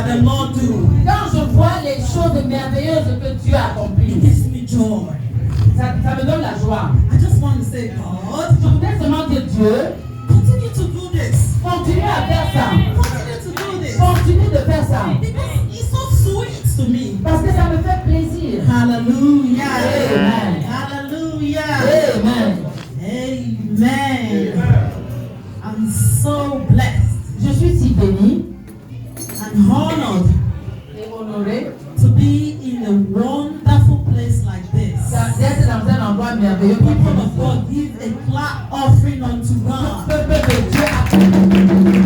that the Lord do, quand je vois les choses merveilleuses que Dieu a it accomplies, gives me joy. ça me donne la joie. I just want to say, God, Je voudrais seulement dire Dieu, continue to do this. continue à faire ça. Continue to do this. Continue de faire ça. Because it's so sweet to me. Parce que ça me fait plaisir. Hallelujah. Amen. Hallelujah. Amen. Amen. I'm so blessed Je suis si bénie and honored et honorée to be in a wonderful place like this. d'être dans un endroit merveilleux. People of God, give a clap offering unto God. Peuple de Dieu,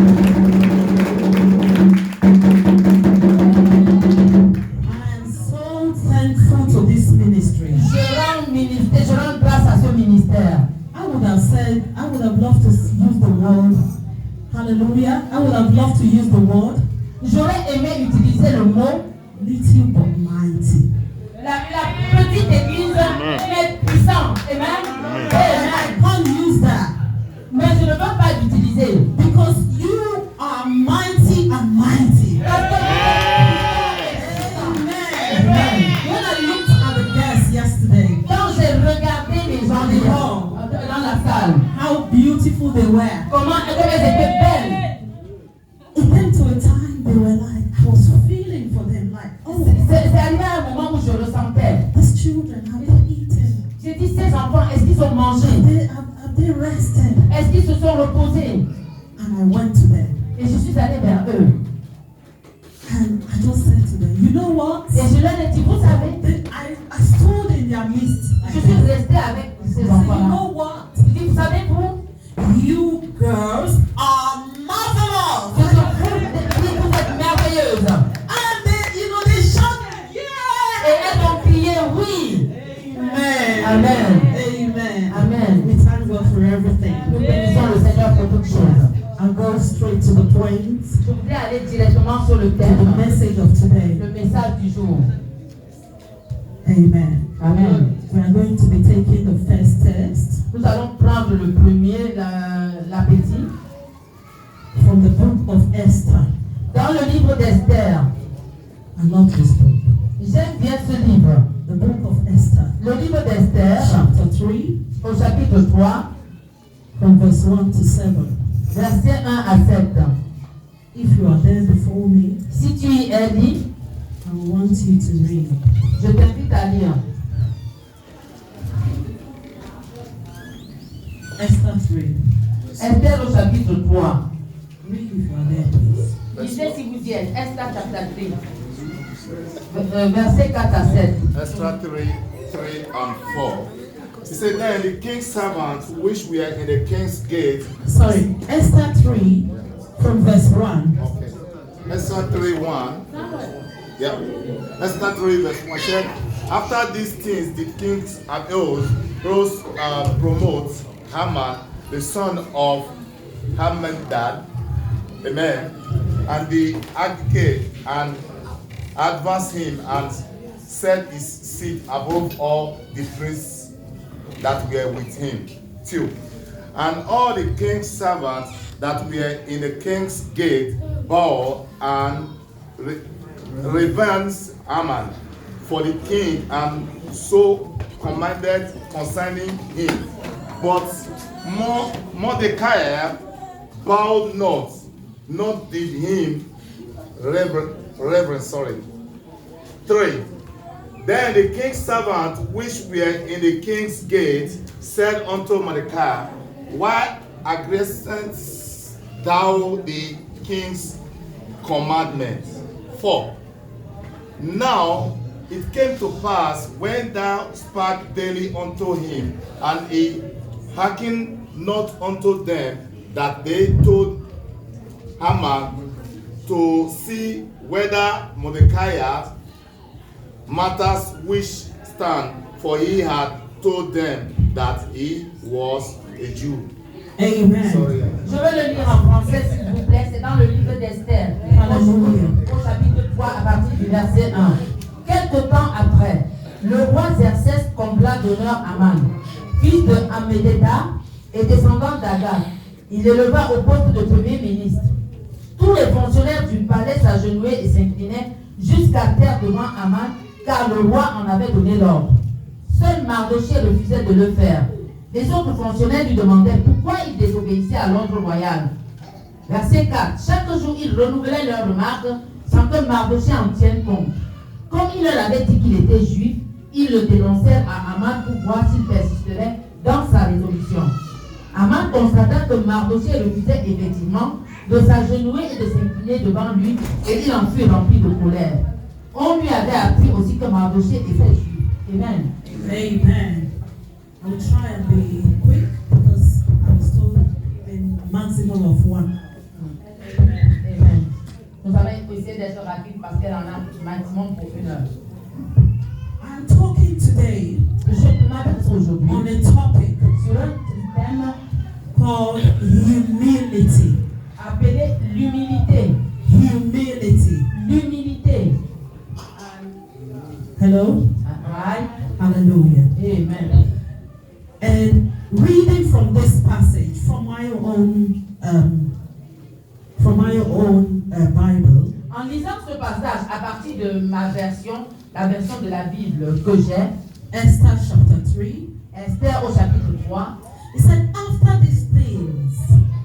I am so thankful to this ministry. je rends grâce à ce ministère. I would have loved to use the word. Hallelujah. I would have loved to use the word J'aurais aimé utiliser le mot little but mighty. la petite église, mais puissante. Amen. And I can't use that Mais je ne veux pas l'utiliser. because you are mighty and mighty. Parce que Amen. When I looked at the guests yesterday, quand j'ai regardé les gens dans la salle, how beautiful they were. comment elles étaient belles. It came to a time they were like, I was feeling for them like, oh, C'est arrivé à un moment où je ressentais. these children, have they eaten? J'ai dit, ces enfants, est-ce qu'ils ont mangé? Have they rested? Est-ce qu'ils se sont reposés? And I went to them Et je suis allée vers eux. and I just said to them, you know what? Et je leur ai dit, vous savez, I stood in their midst. je suis restée avec I ces said, you enfants-là. know what? Je dis, vous savez, You girls are marvelous. vous êtes merveilleuses. And they shouted, yeah. Et elles ont crié, oui. Amen. Amen. Amen. Amen. We thank God for everything. Nous bénissons le Seigneur pour toutes choses. I'll go straight to the point, Je voudrais aller directement sur le to the thème, message of today. le message du jour. Amen. Amen. We are going to be taking the first text Nous allons prendre le premier, l'appétit, from the book of Esther. dans le livre d'Esther. I love this book. J'aime bien ce livre. The book of Esther, Le livre d'Esther, chapter 3, au chapitre 3, from verse 1 to 7. versets 1 à 7. If you are there before me, Si tu y es dit, I want you to read. je t'invite à lire. Esther 3. Esther au chapitre 3. Read if you are there, please. Lisez si vous y êtes. Esther chapitre 3. Versets 4 à 7. Esther 3 and 4. He said, then the king's servants which were in the king's gate. Sorry, Esther 3 from verse 1. Okay. Esther 3:1. Yeah. Esther 3 verse 1 said, after these things the king rose promotes Haman, the son of Hammedan, amen, and the Agagite, and advanced him and set his seat above all the priests that were with him. 2. And all the king's servants that were in the king's gate bowed and reverenced Haman for the king, and so commanded concerning him. But Mordecai bowed not did him reverence. 3. Then the king's servants which were in the king's gate said unto Mordecai, why aggressest thou the king's commandment? 4. Now it came to pass when thou spake daily unto him, and he hearkened not unto them, that they told Haman to see whether Mordecai matters which stand, for he had told them that he was a Jew. Amen. Sorry. Je vais le lire en français, s'il vous plaît. C'est dans le livre d'Esther, au chapitre 3, à partir du verset 1. Quelque temps après, le roi Xerxès combla d'honneur Haman, fils de Hammédatha et descendant d'Agag. Il éleva au poste de premier ministre. Tous les fonctionnaires du palais s'agenouillaient et s'inclinaient jusqu'à terre devant Aman, car le roi en avait donné l'ordre. Seul Mardochée refusait de le faire. Les autres fonctionnaires lui demandaient pourquoi il désobéissait à l'ordre royal. Verset 4. Chaque jour, ils renouvelaient leurs remarques sans que Mardochée en tienne compte. Comme il leur avait dit qu'il était juif, ils le dénoncèrent à Aman pour voir s'il persisterait dans sa résolution. Aman constata que Mardochée refusait effectivement de s'agenouiller et de s'incliner devant lui, et il en fut rempli de colère. On lui avait appris aussi que Mardochée était juif. Amen. Amen. I will try and be quick because I was told in maximum of 1. Amen. Nous allons essayer d'être rapides parce qu'elle en a maximum pour 1 heure. I'm talking today Je m'adresse aujourd'hui on a topic sur un thème called humility. appelé l'humilité. Humility. L'humilité. Hello? Right? Hallelujah. Amen. And reading from this passage from my own Bible, En lisant ce passage à partir de ma version, la version de la Bible que j'ai, Esther chapter 3, Esther au chapitre 3, it said, after these things,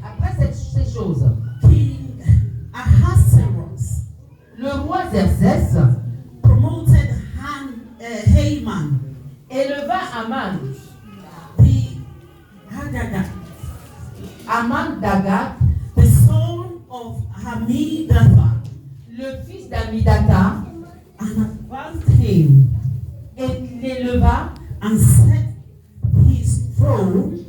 après ces choses, King Ahasuerus le roi Xerxès promoted Haman, éleva Aman, the Hagagah, Aman d'Agat, the son of Hammedatha, le fils d'Amidata, and advanced him et l'éleva and set his throne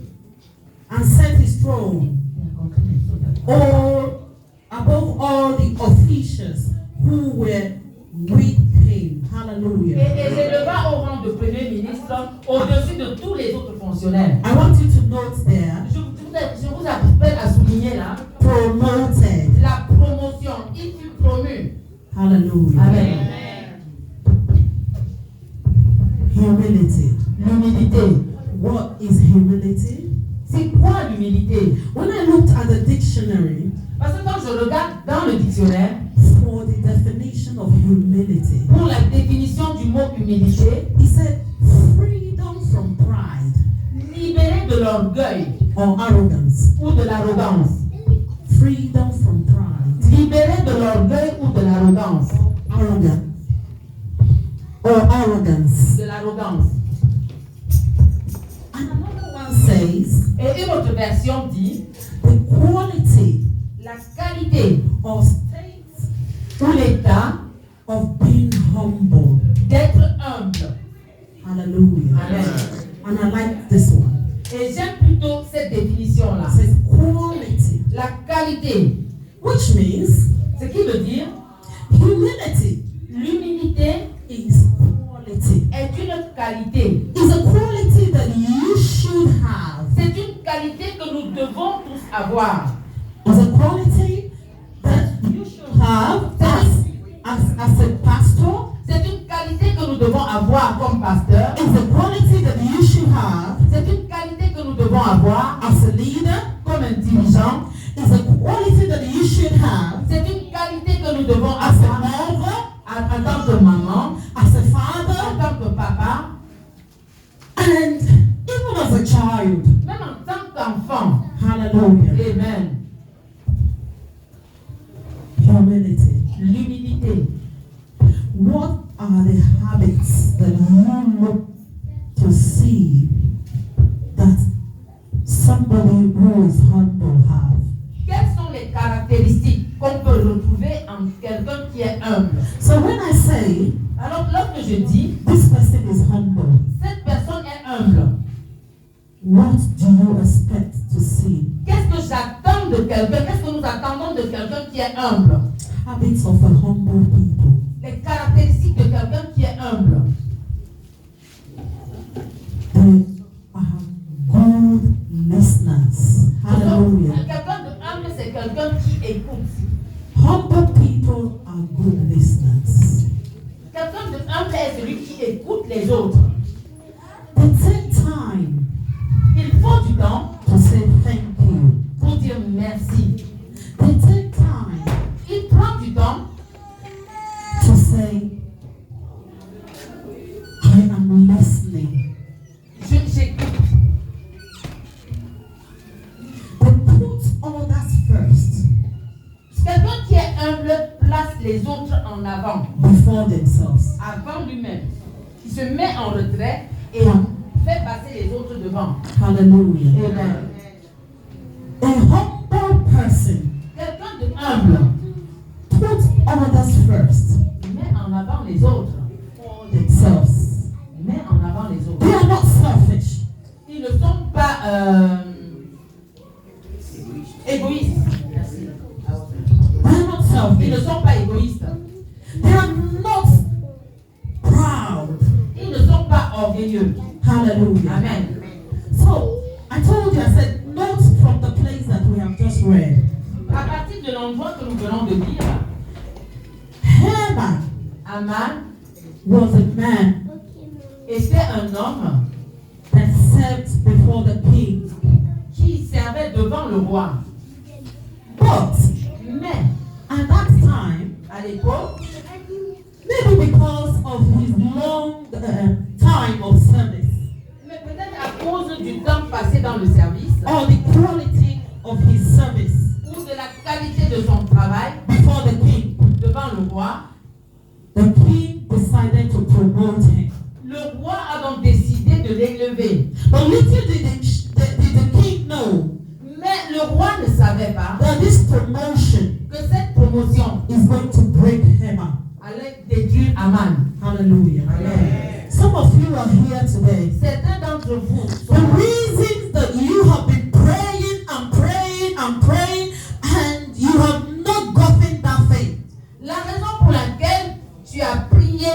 above all the officials who were with him. Hallelujah. et l'éleva au rang de premier ministre au-dessus de tous les autres fonctionnaires. I want you to note there, Je vous appelle à souligner là promoted. la promotion. Il fut promu. Hallelujah. Amen. Humility. L'humilité. What is humility? C'est quoi l'humilité? When I looked at the dictionary Parce que quand je regarde dans le dictionnaire, for the definition of humility, pour la définition du mot humilité, it said freedom from pride libéré de l'orgueil or arrogance. ou de l'arrogance. Freedom from pride. Libéré de l'orgueil ou de l'arrogance. Arrogant. Or arrogance. De l'arrogance. And another one says Et une autre version dit the quality la qualité or state ou l'état of being humble. d'être humble. Hallelujah. Amen. And I like this one. Et j'aime plutôt cette définition-là. It says quality, La qualité, which means ce qui veut dire humility l'humilité is quality. est une qualité. Is a quality that you should have. C'est une qualité que nous devons tous avoir. Is a quality that you should have as a pastor. C'est une qualité que nous devons avoir comme pasteur. Is a quality that you should have C'est une qualité que nous devons avoir as a leader. comme un dirigeant. Is a quality that you should have C'est une qualité que nous devons as a avoir mother, en tant que maman, as a en father, tant que papa, and even as a child. même en tant qu'enfant. Hallelujah. Amen. Humility. L'humilité. What are the habits that you look to see that somebody who is humble have? Quelles sont les caractéristiques qu'on peut retrouver en quelqu'un qui est humble? So when I say Alors, lorsque je dis, this person is humble, cette personne est humble, what do you expect to see? qu'est-ce que j'attends de quelqu'un? Qu'est-ce que nous attendons de quelqu'un qui est humble? Habits of a humble people. Les caractéristiques de quelqu'un qui est humble. They are good listeners. Hallelujah. Quelqu'un de humble, c'est quelqu'un qui écoute. Humble people are good listeners. Quelqu'un de humble est celui qui écoute les autres. They take time Il faut du temps to say thank you. pour dire merci. They take time les autres en avant. before themselves. Avant lui-même. Il se met en retrait et fait passer les autres devant. Hallelujah. Amen. A humble person Quelqu'un de humble, puts others first il met en avant les autres. for themselves. Il met en avant les autres. They are not selfish. Ils ne sont pas égoïstes. Merci. They are not Ils ne selfish. sont pas égoïstes. They are not proud. Ils ne sont pas orgueilleux. Hallelujah. Amen. So, I told you, I said, note from the place that we have just read. À partir de l'endroit que nous venons de lire, Haman Aman was a man était un homme that served before the king. qui servait devant le roi. But Mais at that time, à l'époque, maybe because of his long time of service mais peut-être à cause du temps passé dans le service or the quality of his service ou de la qualité de son travail before the king, devant le roi, the king decided to promote him. le roi a donc décidé de l'élever. But little did the king know Mais le roi ne savait pas that this promotion que cette promotion is going to break Haman. allait détruire Aman. Hallelujah. Amen. Some of you are here today. Certains d'entre vous The sont reasons that you have been praying and praying and praying and you have not gotten that faith la raison pour laquelle tu as prié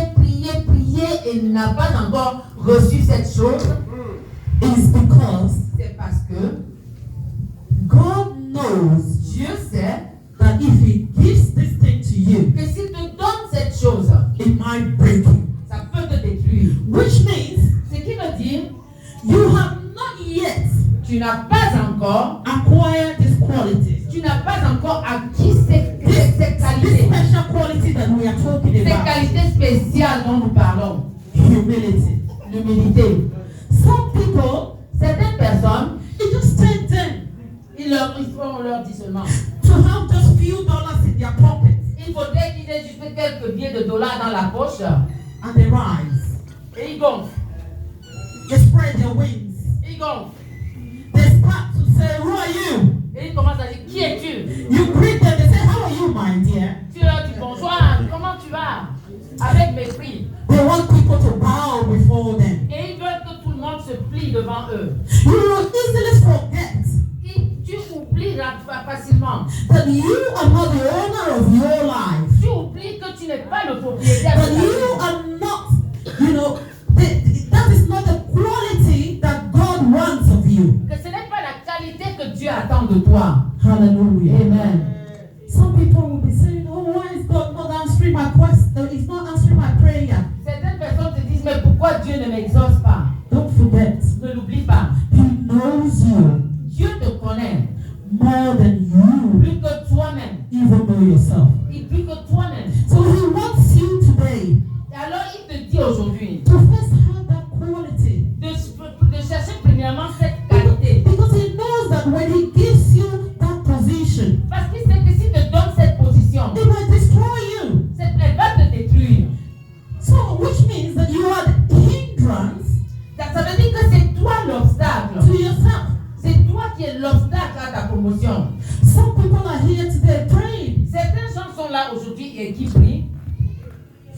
et n'as pas encore reçu cette chose, is because c'est parce que God knows Dieu sait that if He gives this thing to you, que s'il te donne cette chose, it might break you. ça peut te détruire. Which means Ce qui veut dire, you have not yet tu n'as pas encore, acquired this quality, tu n'as pas encore acquis ces this qualités, special quality that we are talking ces about. qualités spéciales dont nous parlons. Humility. L'humilité. Some people, Certaines personnes, it just takes them on leur dit seulement, to have just few dollars in their pocket il faudrait qu'ils aient juste quelques billets de dollars dans la poche and they rise. et ils gonflent. They spread their wings. Ils gonflent. They start to say, who are you? Et ils commencent à dire, qui es-tu? You greet them, they say, how are you, my dear? Tu leur dis bonsoir, comment tu vas? Avec mépris. They want people to bow before them. Et ils veulent que tout le monde se plie devant eux. You will easily forget Tu oublies facilement. that you are not the owner of your life. Tu oublies que tu n'es pas le propriétaire That de ta you vie. are not, that is not the quality that God wants of you. Que ce n'est pas la qualité que Dieu attend de toi. Hallelujah. Amen. Some people will be saying, oh, why is God not answering my question? He's not answering my prayer. Certaines personnes te disent, mais pourquoi Dieu ne m'exauce pas? Don't forget, Ne l'oublie pas. He knows you Dieu te connaît more than you plus que toi-même. even know yourself. Et plus que toi-même. So He wants you today Et alors il te dit aujourd'hui to first have that quality. de chercher premièrement cette qualité. Because He knows that when He gives you that position, Parce qu'il sait que s'il te donne cette position, it might destroy you. elle va te détruire. So, which means that you are the hindrance Ça veut dire que c'est toi l'obstacle. to yourself. C'est toi qui es l'obstacle à ta promotion. Some people are here today praying Certains gens sont là aujourd'hui et qui prient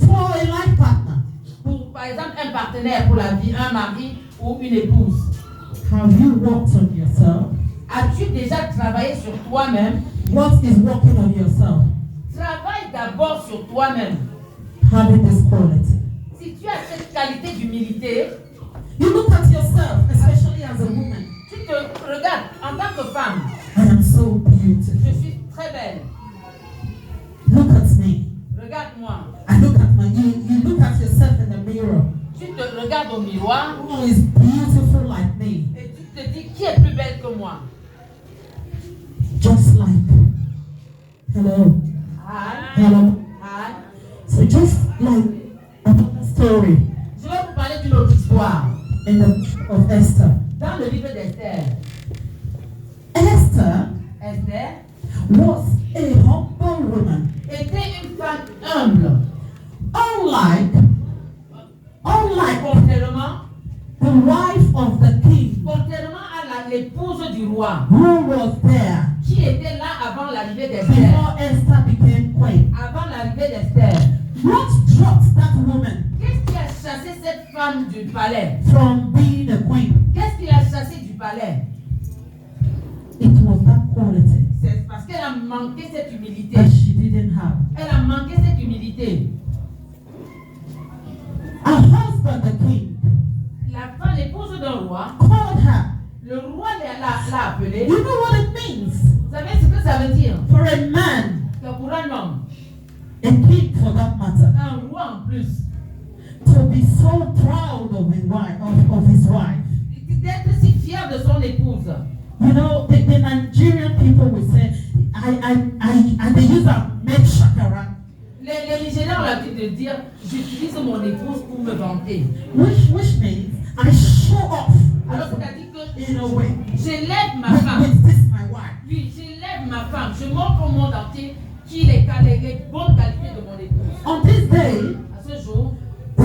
for a life partner. pour, par exemple, un partenaire pour la vie, un mari ou une épouse. Have you worked on yourself? As-tu déjà travaillé sur toi-même? What is working on yourself? Travaille d'abord sur toi-même. Having this quality. Si tu as cette qualité d'humilité, You look at yourself, especially as a woman. tu te regardes en tant que femme. I am so beautiful. Je suis très belle. Look at me. Regarde-moi. I look at you look at yourself in the mirror. Tu te regardes au miroir Who is beautiful like me? et tu te dis qui est plus belle que moi. Just like. Hello. Hi. Hello. Hi. So just like another story Je vais vous parler d'une autre histoire. of Esther. Dans le livre d'Esther, Esther Esther was a humble woman. était une femme humble. Unlike Contrairement the wife of the king à l'épouse du roi, who was there qui était là avant l'arrivée d'Esther. before Esther became queen. Avant l'arrivée d'Esther. What dropped that woman Qu'est-ce qui a chassé cette femme du palais? from being a queen? Qu'est-ce qui l'a chassé du palais? It was that quality C'est parce qu'elle a manqué cette humilité. that she didn't have. Elle a manqué cette humilité. Her husband, the king, La femme, l'épouse d'un roi, called her. le roi l'a appelée. You know what it means Vous savez ce que ça veut dire? for a man, Que pour un homme, a king for that matter, un roi en plus, to be so proud of his wife, of his wife. d'être si fier de son épouse. You know, the Nigerian people will say, and they use a make shakara, Les Nigériens ont l'habitude de dire, j'utilise mon épouse pour me vanter. which means I show off Alors c'est-à-dire que in a way. j'élève ma With femme. this my wife. Oui, j'élève ma femme. Je montre au monde entier qui les bonnes qualités de mon épouse. On this day, À ce jour, the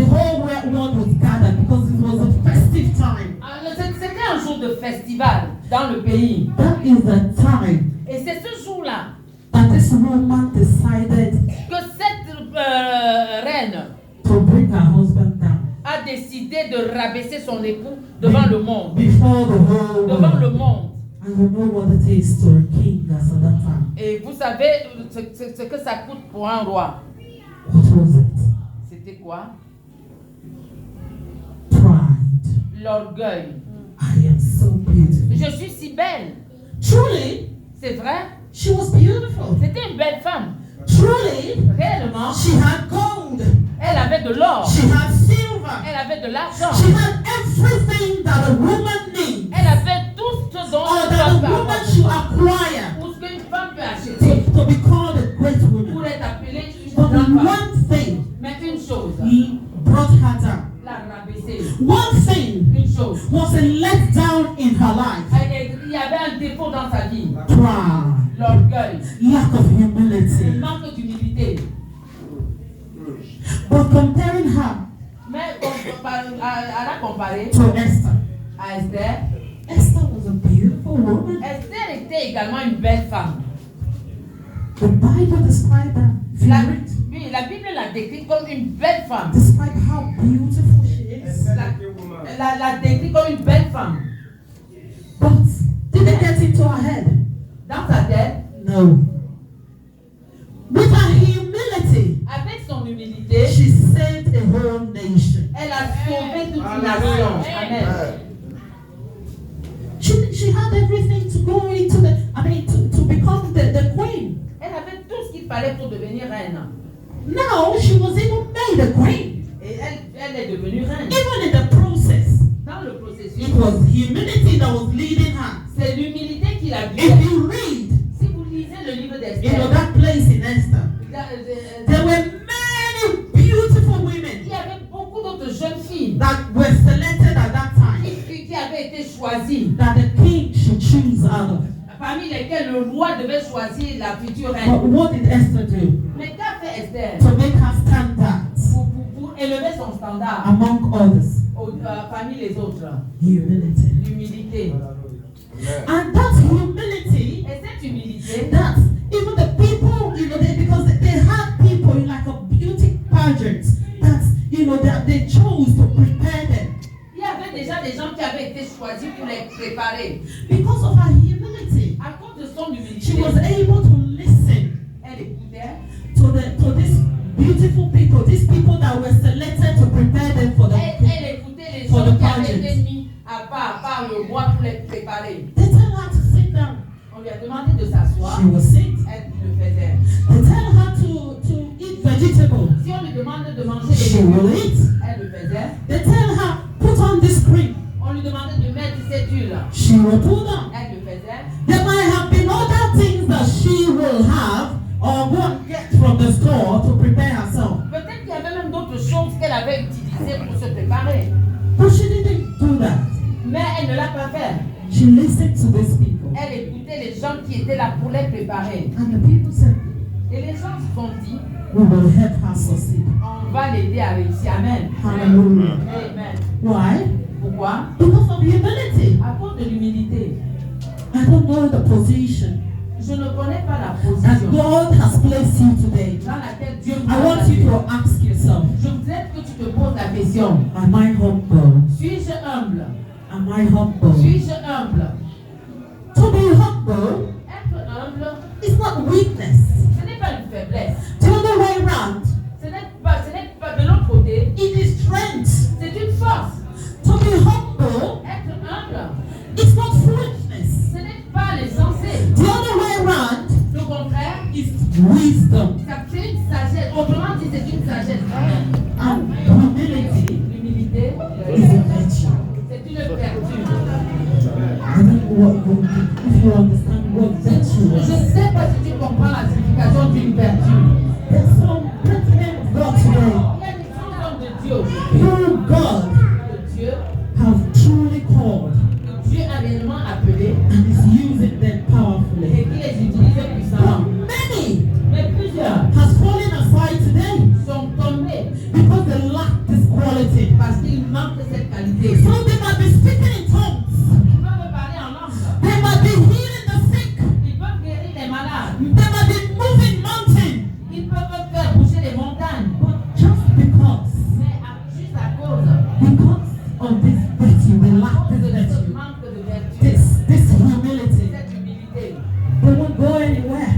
whole world was gathered because it was a festive time. c'était un jour de festival dans le pays. That is the time Et c'est ce jour-là that this woman decided que cette reine to bring her husband down a décidé de rabaisser son époux devant le monde. before the whole Devant world. le monde. And you know what it is to a king at that time. Et vous savez ce que ça coûte pour un roi. What was it? C'était quoi? Pride. L'orgueil. I am so beautiful. Je suis si belle. Truly, C'est vrai? she was beautiful. C'était une belle femme. Truly, Réellement, she had gold. elle avait de l'or. She had silver. Elle avait de l'argent. She had everything that a woman needs. Elle avait tout ce dont Or une that a femme peut woman avoir. should acquire Ou ce qu'une femme peut acheter to be called a great pour woman. être appelée une But grande femme. one thing Mais une chose, brought her down. la rabaisser. One thing Une chose. was a letdown in her life. Il y avait un défaut dans sa vie. Pride. L'orgueil. Lack of Le humility. manque d'humilité. But comparing her Mais à la comparer to Esther, à Esther, Esther was a beautiful woman. Esther était également une belle femme. The Bible described her. If you read, Oui, la Bible l'a décrite comme une belle femme. describe how beautiful she is. La décrit comme une belle femme. But did it get into her head? Dans sa tête, No. With her humility, avec son humilité, she saved a whole nation. elle a sauvé toute une nation. Amen. She had everything to go into to become the queen. Elle avait tout ce qu'il fallait pour devenir reine. Now she was even made a queen. Et elle est devenue reine. Even in the process, Dans le processus, it was humility that was leading her. c'est l'humilité qui l'a If guidée. you read, Si vous lisez le livre you know d'Esther, that place in Esther, there were many beautiful il women y avait beaucoup d'autres jeunes filles that were selected at that time qui avaient été choisies, that the king should choose out of. parmi lesquelles le roi devait choisir la future But reine. what did Esther do? Mais qu'a fait Esther To make her stand out pour élever son standard among others? parmi les autres? Humility. L'humilité. And that humility, Et cette humilité, that even the people, because they had people in like a beauty pageant that they chose to prepare them. il y avait déjà des gens qui avaient été choisis pour les préparer. Because of her humility, À cause de son she humilité, was able to listen elle écoutait. to these beautiful people, these people that were selected to prepare them for Elle écoutait les for gens the qui avaient pageant. été mis à part par le roi pour les préparer. They tell her to sit down. On lui a demandé de s'asseoir. She will sit. Elle le faisait. They tell her to eat vegetables. Si on lui demande de manger des She will légumes, eat. elle le faisait. They tell her put on this cream. On lui demandait de mettre cette huile, She will put on. elle le faisait. There might have been other things that she will have or go and get from the store to prepare herself. Peut-être qu'il y avait même d'autres choses qu'elle avait utilisées pour se préparer. But she didn't do that. Mais elle ne l'a pas fait. She listened to these people. Elle écoutait les gens qui étaient là pour les préparer. And the people said, Et les gens se sont dit, we will help her succeed. on va l'aider à réussir. Amen. Hallelujah. Amen. Why? Pourquoi? Because of humility. À cause de l'humilité. I don't know the position Je ne connais pas la that position God has placed you today. dans laquelle Dieu I m'a want placé. you to ask yourself, Je voudrais que tu te poses la question. am I humble? Suis-je humble? Am I humble? Suis-je humble? To be humble Être humble, is not weakness. ce n'est pas une faiblesse. The other way around, Ce n'est pas de l'autre côté. it is strength. C'est une force. To be humble Être humble, is not foolishness. ce n'est pas l'essentiel. The other way around Le contraire, is wisdom. c'est une sagesse. Autrement dit, c'est une sagesse. And humility L'humilité, is a virtue. c'est une vertu. I don't know if you understand what virtue Je is. ne sais pas si tu comprends la signification d'une vertu. There's some great men of God today Il y a des grands hommes de Dieu aujourd'hui. who God Que Dieu, have truly called que Dieu a réellement appelé and is using them et powerfully. qui les utilise puissamment. But many Mais plusieurs has fallen aside today sont tombés because they lack this quality. parce qu'ils manquent de cette qualité. So they might be speaking in tongues. Ils peuvent parler en langue. They might be healing the sick. Ils peuvent guérir les malades. They might be moving mountains. Ils peuvent faire bouger les montagnes. But just because Juste à cause of this virtue, they lack de this ce virtue, manque de vertu, this humility, cette humilité, they won't go anywhere.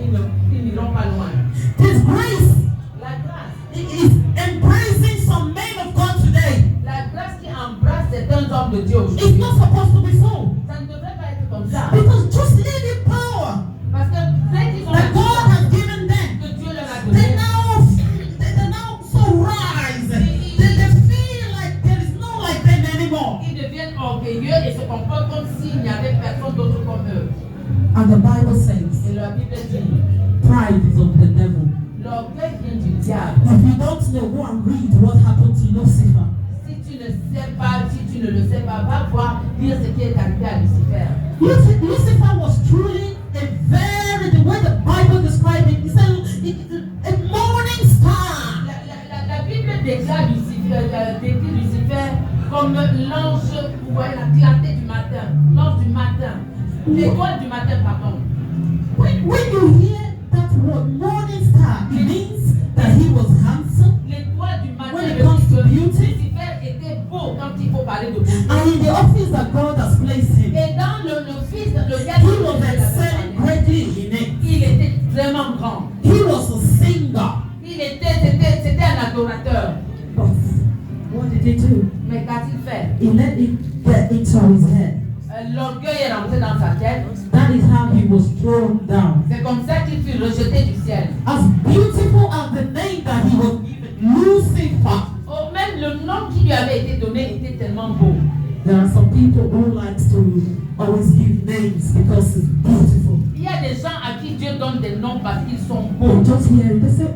ils n'iront pas loin. This grace La grâce, is embracing some men of God today. la grâce qui embrasse certains hommes de Dieu It's aujourd'hui, not supposed to be so. ça ne devrait pas être comme ça. Because just living power Parce que dès qu'ils ont that God la has given them, que Dieu leur a they donné, now so rise. They feel like there is no like them anymore. ils deviennent orgueilleux et se comportent comme s'il n'y avait personne d'autre comme eux. And the Bible says, Et la Bible dit, pride is of the devil. l'orgueil vient du diable. If you don't know, go and read what happened to Lucifer. Si tu ne sais pas, si tu ne le sais pas, va voir lire ce qui est arrivé à Lucifer. Lucifer was truly the way the Bible describes it, it's a morning star. La Bible décrit Lucifer comme l'ange, vous voyez la clarté du matin, l'ange du matin, l'étoile du matin, pardon. When you hear that word morning star, it means that he was handsome. L'étoile du matin, When it comes to beauty, Lucifer était beau quand il faut parler de beauté. and in the office that God has placed him, Et dans l'office dans lequel he was excelling greatly in it. il était vraiment grand. He was a singer. C'était un adorateur. But what did he do? Mais qu'a-t-il fait? He let it get into his head. L'orgueil est rentré dans sa tête. That is how he was thrown down. C'est comme ça qu'il fut rejeté du ciel. As beautiful as the name that he was given, Lucifer. Oh, même le nom qui lui avait été donné était tellement beau. There are some people who likes to always give names because it's beautiful. Il y a des gens à qui Dieu donne des noms parce qu'ils sont Oh, beaux. just hear it. They say,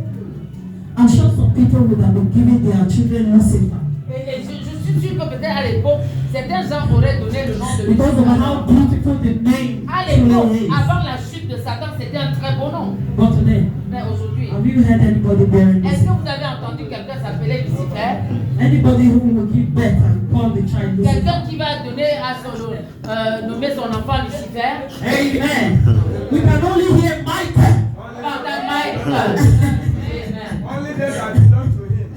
I'm sure some people would have been giving their children Lucifer Et je suis sûr que peut-être à l'époque, certains gens auraient donné le nom de because of how Lucifer. beautiful the name À l'époque, truly is. avant la chute de Satan, c'était un très beau nom. But today, Mais aujourd'hui, have you heard anybody bearing est-ce que Lucifer? vous avez entendu quelqu'un s'appeler Lucifer? Anybody who will give birth and call the child Lucifer? Quelqu'un qui va donner à son, nommer son enfant Lucifer? Amen. We can only hear Michael. Pardon, Michael. Amen. Only they that belong to him.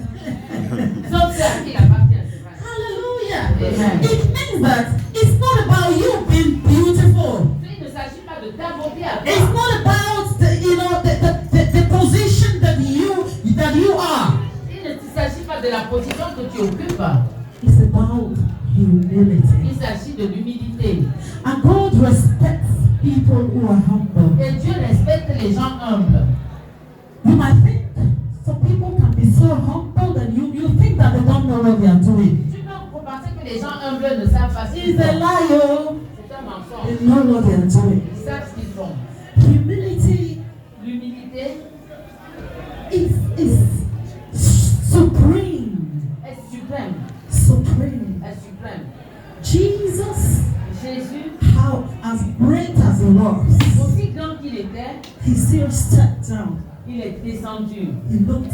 Sauf ceux à qui il appartient, c'est vrai. Hallelujah. Amen. It means that it's not about you being beautiful. Il ne s'agit pas de ta beauté à It's toi. not about the position that you are. Il ne s'agit pas de la position que tu occupes. It's about humility. Il s'agit de l'humilité. And God respects people who are humble. Et Dieu respecte les gens humbles. You might think some people can be so humble that you think that they don't know what they are doing. Tu peux penser que les gens humbles ne savent pas ce qu'ils It's a font. lie, oh. C'est un They mensonge. know what they are doing. Ils savent ce qu'ils font. Humility L'humilité is supreme. est suprême. Supreme. Est suprême. Jesus, Jésus, how as great as he was, aussi grand qu'il était, he still stepped down Il est descendu. He looked,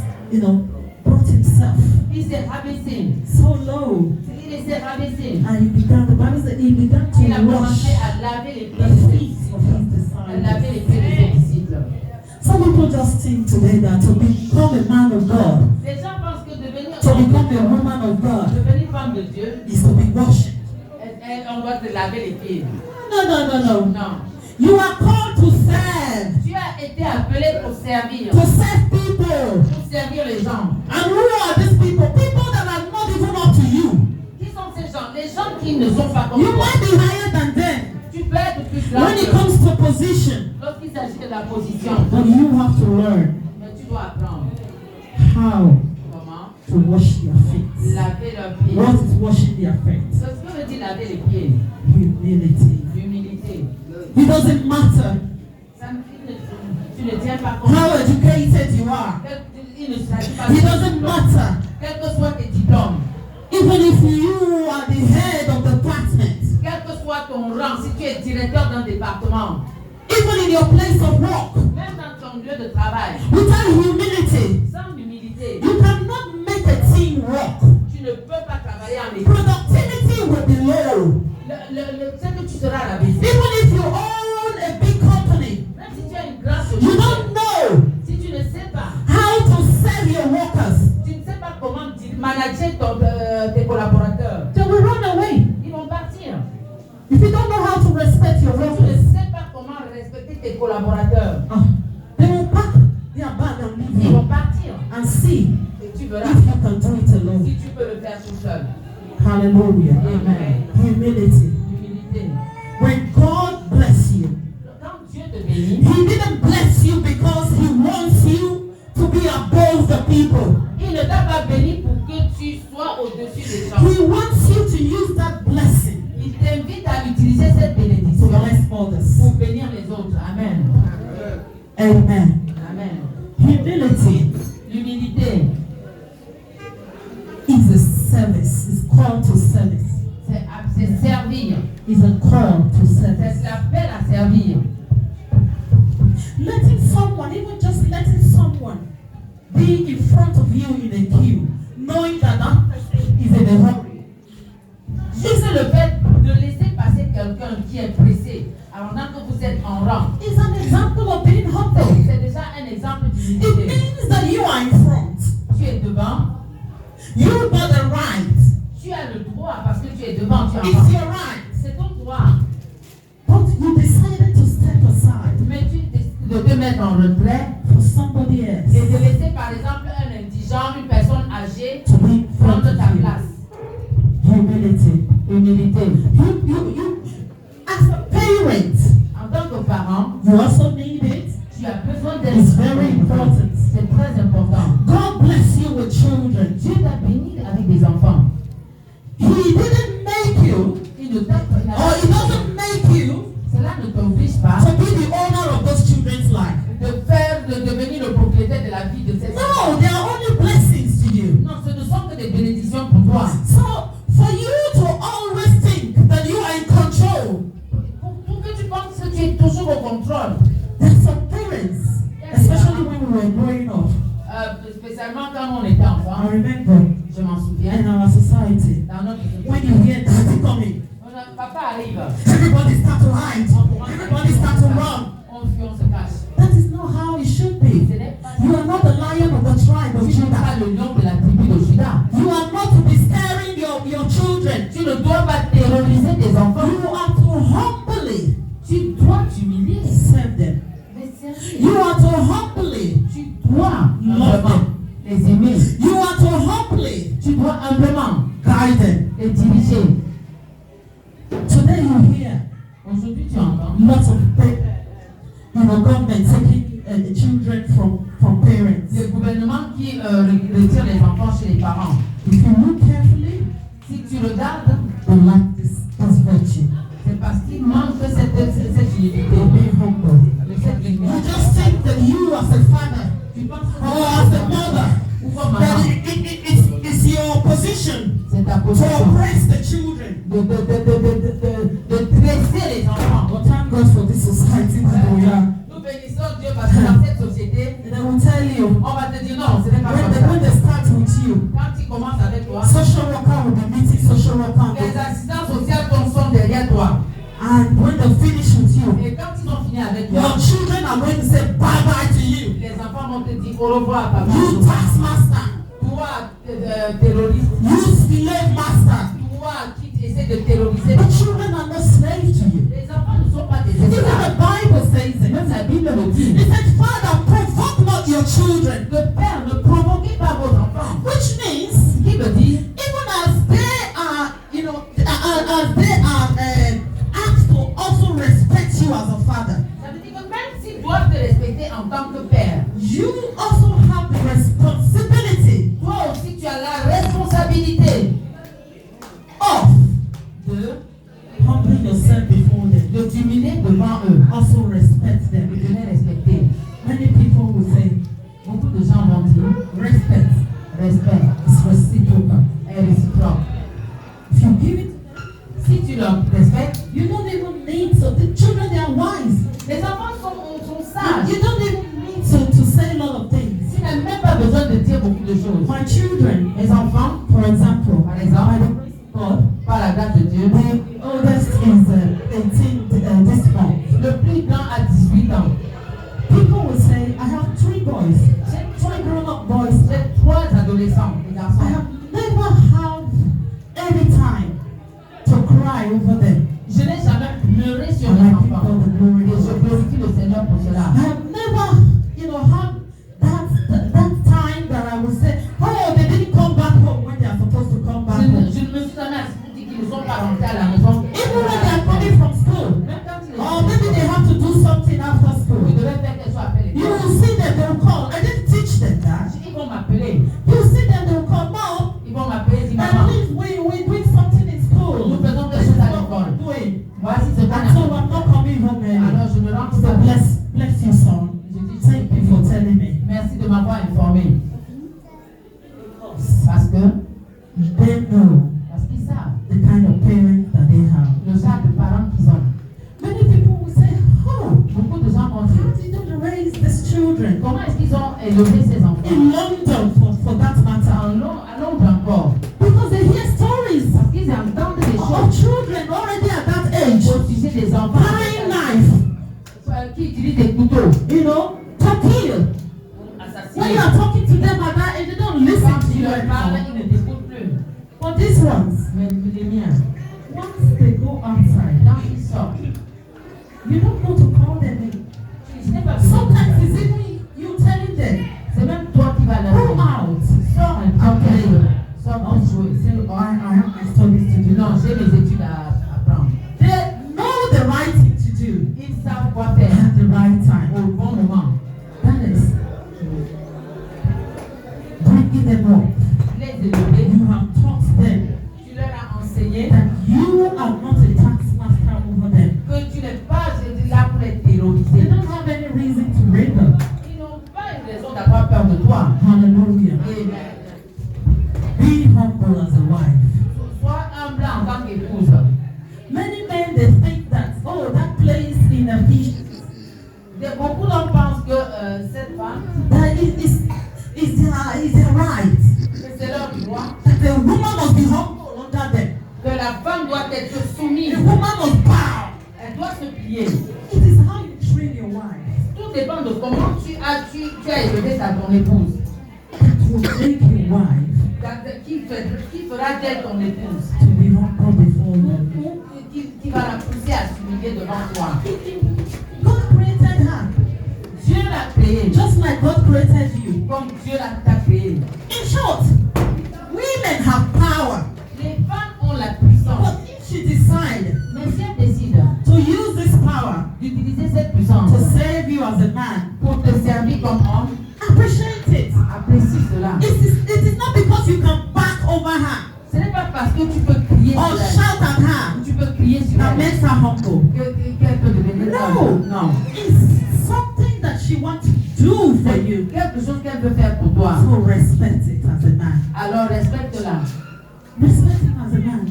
brought himself Il s'est rabaissé. so low. Il s'est rabaissé. And the Bible said he began Il a to commencé wash à laver les pieds the de ses feet disciples. of his À laver les disciples. pieds de ses disciples. Some people just think today that to become a man of God, Les gens pensent que devenir to become a woman of God, femme de Dieu, is to be washed. on doit te laver les pieds. No. Non. You are called to serve. Tu as été appelé pour servir. To serve people. Pour servir les gens. And who are these people? People that are not even up to you. Qui sont ces gens? Les gens qui ne sont pas comme You toi. might be higher than them Tu peux être plus when it large. comes to position. Lorsqu'il s'agit de la position, But you have to learn mais tu dois apprendre how comment to wash their feet. laver leurs pieds. What is washing their feet? Ce que veut dire laver les pieds? Humility. L'humilité. It doesn't matter Ça ne- Tu ne tiens pas compte. how educated you are. Il ne s'agit pas It doesn't matter. Quels que soient tes diplômes, Even if you are the head of the department, quel que soit ton rang, si tu es directeur d'un département, even in your place of work, même dans ton lieu de travail, without humility, sans humilité, you cannot make a team work. tu ne peux pas travailler en équipe. Productivity will be low. Ce que tu seras rabaissé. Even if you own a big company, Même si tu as une grande you société, don't know si tu ne sais pas, how to serve your workers. tu ne sais pas comment manager tes collaborateurs, They will run away. ils vont partir. If you don't know how to respect your Si tu ne workers, sais pas comment respecter tes collaborateurs, they will pack their bag and leave ils vont you partir. and see Et tu verras if you can do it alone. si tu peux le faire tout seul. Hallelujah. Amen. Humility. Humilité. When God bless you, Quand Dieu te bénit, He didn't bless you because He wants you to be above the people. il ne t'a pas béni pour que tu sois au-dessus des gens. He wants you to use that blessing Il t'invite à utiliser cette to bénédiction bless others. pour bénir les autres. Amen. Amen. Amen. Humility L'humilité, is a service. It's called to service. c'est servir. It's a call to service. C'est l'appel à servir. Letting someone, even just letting someone be in front of you in a queue, knowing that that person is in a hurry. Juste le fait de laisser passer quelqu'un qui est pressé pendant que vous êtes en rang, It's an example of being humble. c'est déjà un exemple It d'humilité. means that you are in front. Tu es devant, You got the right. tu as le droit parce que tu es devant, tu es en It's rang. your right. C'est ton droit. But you decided to step aside Mais tu décides de te mettre en retrait for somebody et else de laisser par exemple un indigent, une personne âgée to be in front prendre ta of you. place. Humility. Humilité. You, as a parent, En tant que parent, you also need it. tu as besoin It's very d'être. important. C'est très important. God bless you with children. Dieu t'a béni avec des enfants. He didn't make you, Il ne t'a or He doesn't make you Cela ne t'oblige pas to be the owner of those children's life. de devenir le propriétaire de la vie de ces No, enfants. they are only blessings to you. Non, ce ne sont que des bénédictions pour toi. So, for you to always think that you are in control, Pour que tu penses que tu es toujours au contrôle. there's some parents, especially when we were growing up. Spécialement quand on était enfant, I remember je m'en in souviens, our society, dans notre when you hear daddy coming, papa arrive, everybody start to hide, everybody start to run. on fuit, on se cache. That is not how it should be. Ce n'est pas You are not the lion of the tribe of Tu n'es pas Judah. le lion de la tribu de Judas. You are not to be scaring your children. Tu ne dois pas terroriser tes enfants. You are to humbly Tu dois t'humilier. serve them. Les servir. You are to humbly Tu dois love humblement them. les aimer. You are to humbly Tu dois humblement guide them. les diriger. Today you hear Aujourd'hui, tu entends lots of government taking children from parents. le gouvernement qui retire les enfants chez les parents. If you look carefully, Si tu regardes, they lack this virtue. c'est parce qu'il manque cette humilité. Be humble. De cette You humilité. just think that you as a father Tu penses or as a mother, ou comme that maman, it's your position c'est ta to position oppress the children. de dresser les enfants. But thank God for this society that we are. Nous bénissons Dieu parce que dans cette société, And I will tell On va te dire non, ce n'est pas when comme they, ça. when they start with you, Quand tu commences avec toi, social worker will be meeting social worker. les assistants sociaux sont derrière toi. And when they finish with you, Et quand ils ont fini avec your toi, children are going to say bye-bye to you. les enfants vont te dire au revoir, papa. You taskmaster. Toi, terroriste. You slave master. Toi qui essaie de terroriser. The children are not slaves to you. Les enfants ne sont pas des Even esclaves. the Bible says it. Même la Bible le dit. It said, Father, provoke not your children. Le père, ne provoquez pas vos enfants. Which means, Ce qui veut dire, even as they are, you know, as they are asked to also respect you as a father, ça veut dire que même s'ils doivent te respecter en tant que père, you also have the responsibility toi aussi tu as la responsabilité of humbling yourself before them. de t'humilier devant eux, Also respect them. de les respecter. Many people will say, Beaucoup de gens vont dire, respect respect is reciprocal. est réciproque. If you give it, Si tu leur respectes, you don't even need to. The children, they are wise. les enfants sont sages. You don't even need to say a lot of things. Tu n'as même pas besoin de dire beaucoup de choses. My children, Les enfants, for example, par exemple, God, par la grâce de Dieu, the oldest is 18 this month. le plus grand a 18 ans. People will say, I have 3 boys, J'ai 3 grown-up boys. j'ai 3 adolescents, des I garçons. have never had any time to cry over them. Je n'ai jamais pleuré sur And mes I give enfants. God the glory. Et je glorifie le Seigneur pour cela. I have never, you know, had that time that I would say, oh, they didn't come back home when they are supposed to come back Je ne home. me suis jamais assis pour dire qu'ils ne sont pas rentrés à la maison. Even when they are coming from school, Même quand ils or maybe they have to do something after ils school. devaient faire quelque chose après You l'école. will see them, they will call. I didn't teach them that. Ils vont m'appeler. You will see them, they will call, Mom, Ils vont m'appeler et dire, at maman, least we doing something in school. nous faisons This quelque is chose à what l'école. we're doing. Voici ce qu'on And a so fait. I'm not coming home early. Alors je me rends So compte. bless you, son. Thank you for telling me. Merci de m'avoir informé. Parce que, They know parce qu'ils savent the kind of parents that they have. le genre de parents qu'ils ont. Many people will say, oh, Beaucoup de gens vont how dire, did you raise these children? comment est-ce qu'ils ont élevé ces enfants? In London, for that matter. À Londres encore. Because they hear stories Parce qu'ils entendent des of choses children already at that age. au sujet des enfants Buying knife, qui utilisent des couteaux. you know, to kill. When you are talking to them at that age, they don't listen Quand to tu you leur parles, anymore. ils ne t'écoutent plus. But these ones, Mais les miens, once they go outside, quand ils sortent, you don't know to call them in. ce n'est pas besoin de Sometimes ça. it's even you telling them, C'est même toi qui vas leur go dire, out. sors un peu, sors Oh, pour jouer. say, oh, I have my studies to do. Non, j'ai mes études à apprendre. They know the right thing to do Ils savent quoi faire at the right time. au bon moment. That is bringing them up. Les élever, You have taught them tu leur as enseigné that you are not a taskmaster over them. que tu n'es pas là pour les They terroriser. don't have any reason to rebel. Ils n'ont pas une raison d'avoir peur de toi. Hallelujah. Amen. Be humble as a wife. Sois humble en tant qu'épouse. Many men they think that that place in Ephesians Beaucoup d'hommes pensent que cette femme, that is their right. que c'est leur droit, That the woman must be humble under them. que la femme doit être soumise. The woman must bow. Elle doit se plier. It is how you train your wife Tout dépend de comment tu as élevé ton épouse. that will make your wife Qui fera d'elle ton épouse? to be humble before you. Ou qui va la pousser à s'humilier devant toi? God created her Dieu l'a créée just like God created you. comme Dieu t'a créée. In short, women have power, Les femmes ont la puissance. but if she decides Mais si elle décide to use this power d'utiliser cette puissance to save you as a man, pour te servir comme homme, appreciate it. apprécie cela. It is not because you can back over her Ce n'est pas parce que tu peux crier or sur elle, shout at her ou tu peux crier sur that elle, makes her humble. qu'elle peut devenir No. humble. Non. It's something that she wants to do for you. Quelque chose qu'elle veut faire pour toi. So respect it as a man. Alors respecte-la. Respect it as a man.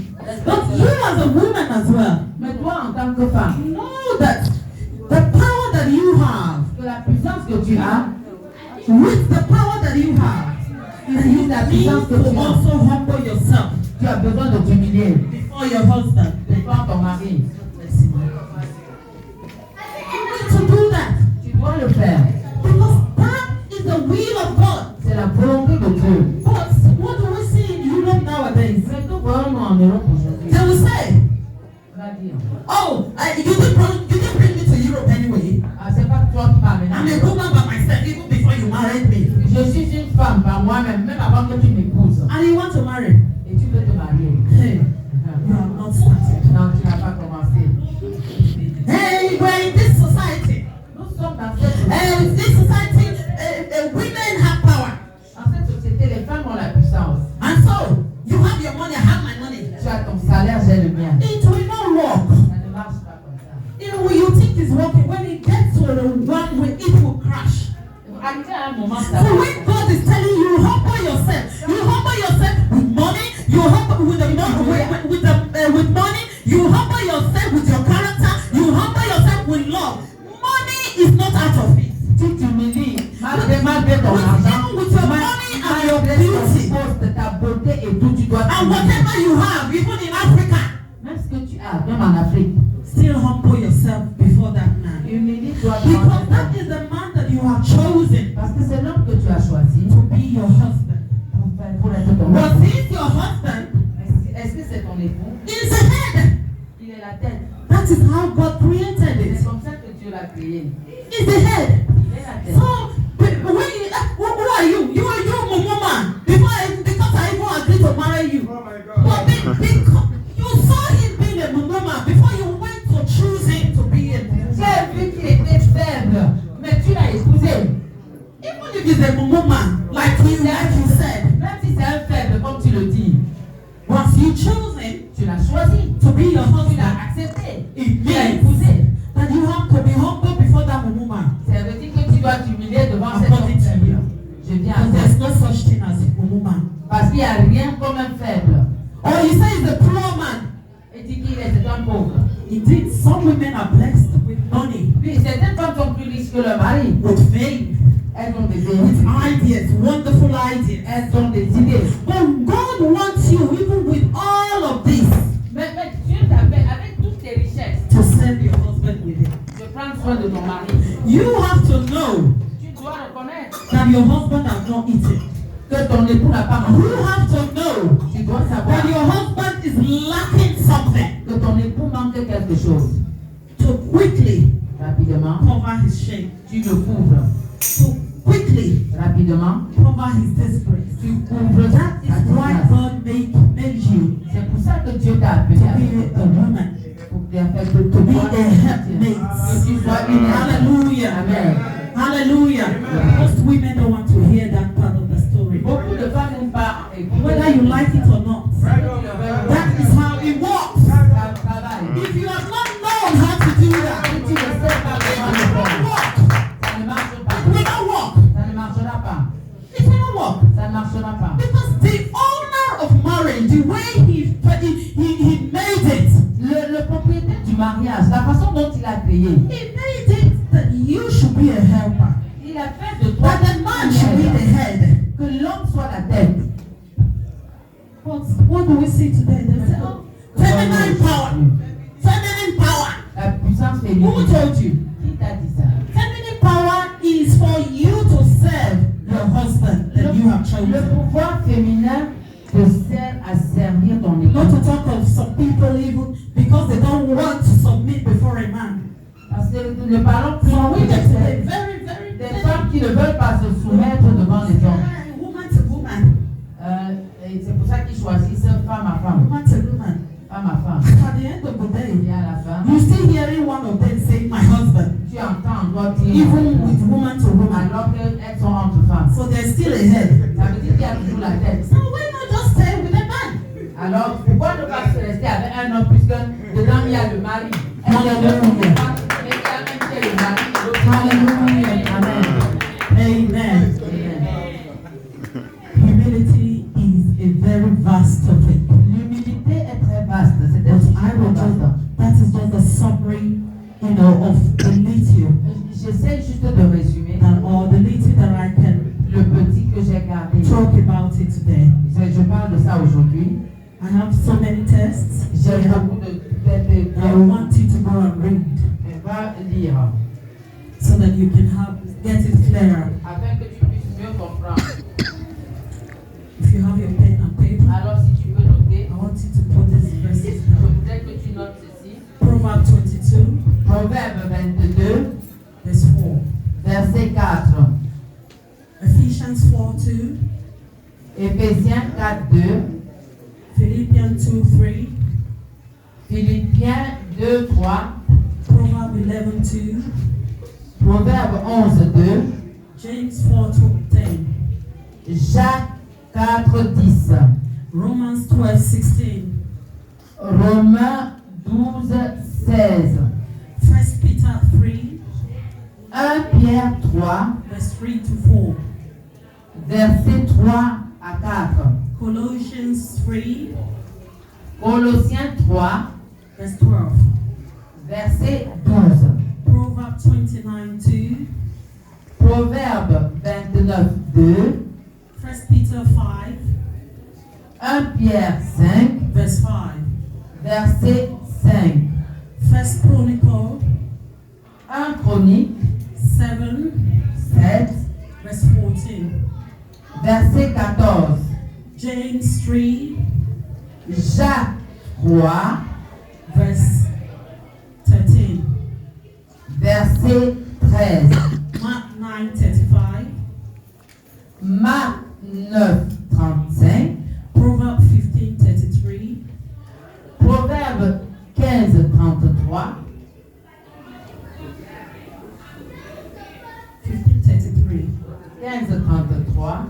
But you as a woman as well, Mais toi en tant que femme, know that the power that you have, que la puissance que tu as, with the power that you have, you need to also humble yourself Tu as besoin de t'humilier before your husband. devant ton mari. You need to do that Tu dois le faire. because that is the will of God. C'est la volonté de Dieu. But what do we see in Europe nowadays? Mais nous voyons en Europe aujourd'hui. They will say, On va dire, "Oh, you didn't bring me to Europe anyway. ah, c'est pas toi qui m'as I'm amené. a woman by myself even before you married me." Je suis une femme par moi-même, même avant que tu m'épouses. And you want to marry? Et tu veux te marier. Hey, you have not started. Non, tu n'as pas commencé. Hey, we're in this society. Nous sommes dans cette In société. this society, women have power. Dans cette société, les femmes ont la puissance. And so, you have your money, I have my money. Tu as ton salaire, j'ai le mien. It will not work. Ça ne marche pas comme ça. When you think it's working, when it gets to the one way, it will crash. Arrivé à un moment, ça So va. when God is telling you, humble yourself with money, you humble with the with money, you humble yourself with your character, you humble yourself with love. Money is not out of it. Tu t'humilies, malgré ton argent, Even with your money and your beauty, ton poste, ta beauté et tout, tu dois and t'humilier. whatever you have, even in Africa, Même ce que tu as, même en Afrique, still humble yourself before that man. humilie-toi Because devant that cet is the man that you have chosen homme. Parce que c'est l'homme que tu as choisi to be your husband. pour être ton But homme. he's your husband, Est-ce que c'est ton époux? he's the head. Il est la tête. That is how God created C'est it. comme ça que Dieu l'a créé. He's the head. Il est la tête. So, when you, who are you? You are your woman. Because I even agreed to marry you. Oh my God. But because you saw him being a woman before you went to choose him to be a Tu as vu qu'il était faible, mais tu l'as épousé. even if he's a woman, like you said, Même si c'est un faible, comme tu le dis, once you choose him tu l'as choisi. to be your Tu husband, l'as accepté. it Tu l'as means épousé. that you have to be humble before that woman. Ça veut dire que tu dois t'humilier devant cette According to faible. you. Je viens And à there's toi. no such thing as a woman. Parce qu'il n'y a rien comme un faible. Or you say he's a poor man. Et dit qu'il est un pauvre. Indeed, some women are blessed with money, Puis certaines femmes sont plus riches que leur mari. with fame, Elles ont des with idées. ideas, wonderful ideas. Elles ont des idées. But God wants you, even with all of this, Mais Dieu t'appelle avec toutes tes richesses to serve your husband with it. de prendre soin de ton mari. You have to know Tu dois reconnaître that your husband has not eaten. que ton époux n'a pas You mangé. have to know Tu dois savoir that your husband is lacking something que ton époux manque quelque chose. to quickly Rapidement, cover his shame, tu le couvres. to quickly Rapidement, cover his disgrace. tu couvres That is ta why disgrâce. God made you C'est pour ça que Dieu t'a to appelé à be a woman, pour que tu aies fait de to be toi a helpmate. que tu sois une Hallelujah. Amen. Hallelujah. Most women don't want to hear that part of the story. Beaucoup de femmes n'aiment pas écouter. Whether you like it or not, that is how it works. Ça travaille. If you have not known how to do that, Si tu ne sais pas comment le it faire, will work. ça ne marche pas. It will not work. Ça ne marchera pas. It will not work. Ça ne marchera pas. Because the owner of marriage, the way he made it, Le propriétaire du mariage, la façon dont il a créé, he made it that you should be a helper. il a fait de toi That the man should be the head. que l'homme soit la tête. But what do we see today? They say, oh, feminine power. Feminine power. La puissance Who féminine. told you? Qui t'a dit ça? Feminine power is for you to serve your husband that you have Le chosen. pouvoir féminin te sert à servir ton Not époux. to talk of some people even because they don't want to submit before a man. Parce que nous ne parlons plus Some women today, des very femmes qui ne veulent pas se soumettre devant les hommes. woman to woman, Et c'est pour ça qu'ils choisissent femme à femme. woman to woman. Femme à femme. At the end of the Et day, à la fin, you still hearing one of them saying, "My husband," tu entends encore dire, even with woman to woman. alors qu'elles sont entre femmes. So there's still a head. Ça veut dire qu'il y a toujours la tête. So why not just stay with a man? Alors, pourquoi ne pas se rester avec un homme puisque dedans il y a le mari? Hallelujah. Mais il y a même qui est le mari et l'autre. Hallelujah. Amen. Amen. Amen. Humility is a very vast topic. L'humilité est très vaste. C'est But un I will sujet just, vaste. that is just a summary, of the little J'essaie juste de résumer or the little that I can que j'ai gardé. talk about it today. Je parle de ça aujourd'hui. I have so many tests. J'ai I beaucoup de want you to go and read va lire so that you can get it clearer. afin que tu puisses mieux comprendre. If you have your pen and paper, Alors si tu peux noter, I want you to put these verses je down. voudrais que tu notes ceci. Proverbs 22, Proverbe 22, verse 4. verset 4. Ephesians 4:2, Éphésiens 4, 2. Philippians 2:3, Philippiens 2, 3. Proverbs 11:2, Proverbe 11, 2. James 4:10, Jacques 4, 10. Romans 12:16, Romains 12, 16. 1 Peter 3, 1 Pierre 3, verse 3 to 4, verset 3 à 4. Colossians 3, Colossiens 3, verse 12, verset 12. Proverbs 29:2, Proverbe 29, 2. 1 Peter 5, 1 Pierre 5, verse 5, verset 5. 1 Chronicle 1 Chronique 7, 7, verse 14, verset 14. James 3, Jacques 3, verse 13, verset 13. Mark 9:35, Marc 9, 35. Proverbs 15:33, Proverbe 15, 33. 15:33, 15, 33.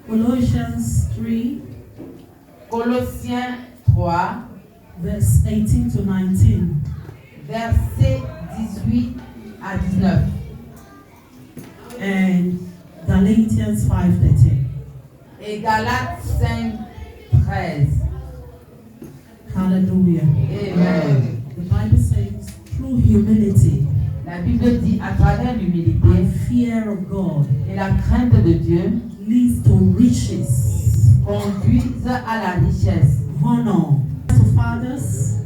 Colossians 3, Colossiens 3, verse 18 to 19, verset 18 à 19. and Galatians 5:13. Et Galates 5, 13. Hallelujah. Amen. The Bible says, through humility La Bible dit à travers and l'humilité fear of God et la crainte de Dieu leads to riches, conduisent à la richesse. honor. To fathers,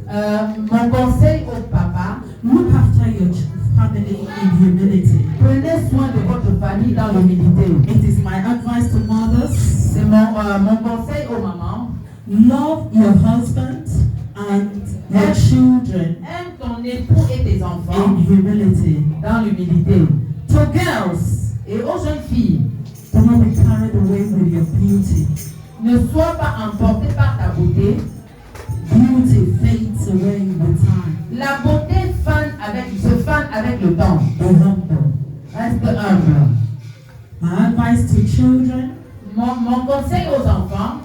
Mon conseil au papa, look after your family in humility. prenez soin de votre famille dans l'humilité. It is my advice to mothers, C'est mon conseil aux mamans. love your husband and your children Aime ton époux et tes enfants in humility. dans l'humilité. To girls, Et aux jeunes filles, do not be carried away with your beauty. ne sois pas emporté par ta beauté. Beauty fades away with time. La beauté se fane avec le temps. Be humble. Reste humble. My advice to children, Mon conseil aux